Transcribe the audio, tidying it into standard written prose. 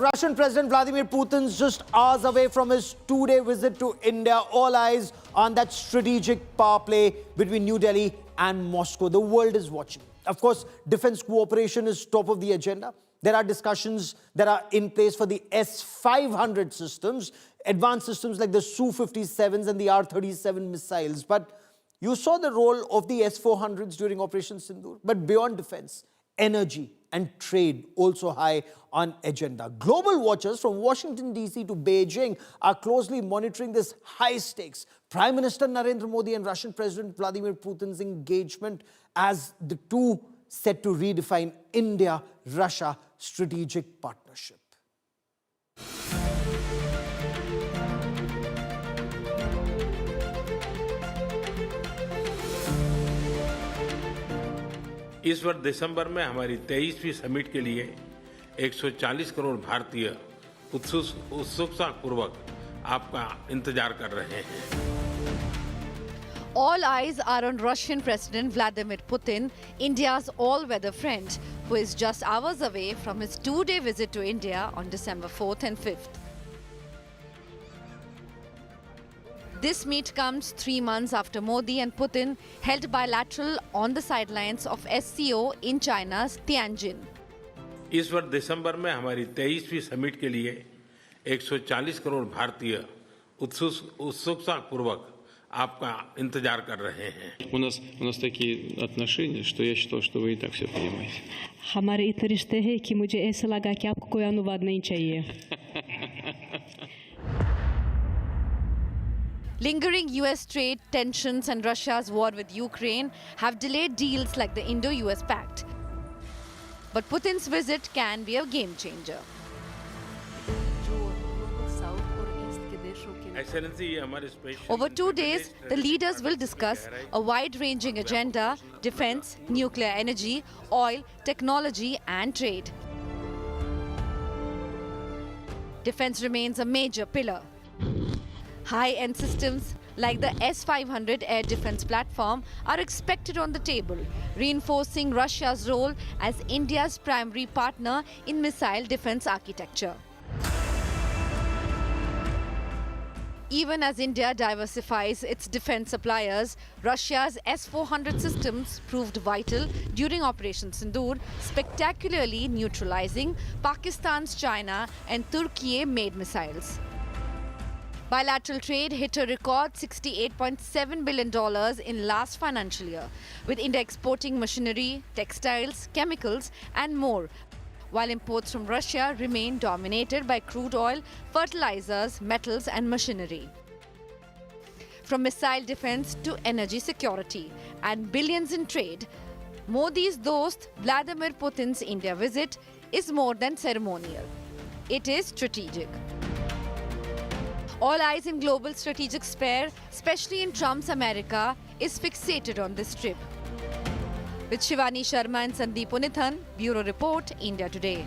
Russian President Vladimir Putin's just hours away from his two-day visit to India. All eyes on that strategic power play between New Delhi and Moscow. The world is watching. Of course, defense cooperation is top of the agenda. There are discussions that are in place for the S-500 systems, advanced systems like the Su-57s and the R-37 missiles. But you saw the role of the S-400s during Operation Sindoor. But beyond defense, energy and trade also high on agenda. Global watchers from Washington, D.C. to Beijing are closely monitoring this high stakes Prime Minister Narendra Modi and Russian President Vladimir Putin's engagement as the two set to redefine India-Russia strategic partnership. इस वर्ष दिसंबर में हमारी 23वीं summit के लिए 140 करोड़ भारतीय उत्सुकतापूर्वक आपका इंतजार कर रहे हैं. All eyes are on Russian President Vladimir Putin, India's all-weather friend, who is just hours away from his two-day visit to India on December 4th and 5th. This meet comes 3 months after Modi and Putin held bilateral on the sidelines of SCO in China's Tianjin. इस वर्ष दिसंबर में हमारी 23वीं summit के लिए 140 करोड़ भारतीय उत्सुकतापूर्वक आपका इंतजार कर रहे हैं. У нас такие отношения, что я считал, что вы и так все понимаете. हमारे इतने रिश्ते हैं कि मुझे ऐसा लगा कि आपको कोई अनुवाद नहीं चाहिए. Lingering US trade tensions and Russia's war with Ukraine have delayed deals like the Indo-US Pact. But Putin's visit can be a game changer. Over 2 days, the leaders will discuss a wide-ranging agenda: defense, nuclear energy, oil, technology and trade. Defense remains a major pillar. High-end systems like the S-500 air defense platform are expected on the table, reinforcing Russia's role as India's primary partner in missile defense architecture. Even as India diversifies its defense suppliers, Russia's S-400 systems proved vital during Operation Sindoor, spectacularly neutralizing Pakistan's China and Turkey-made missiles. Bilateral trade hit a record $68.7 billion in last financial year, with India exporting machinery, textiles, chemicals and more, while imports from Russia remain dominated by crude oil, fertilizers, metals and machinery. From missile defense to energy security and billions in trade, Modi's dost Vladimir Putin's India visit is more than ceremonial. It is strategic. All eyes in global strategic sphere, especially in Trump's America, is fixated on this trip. With Shivani Sharma and Sandeep Unithan, Bureau Report, India Today.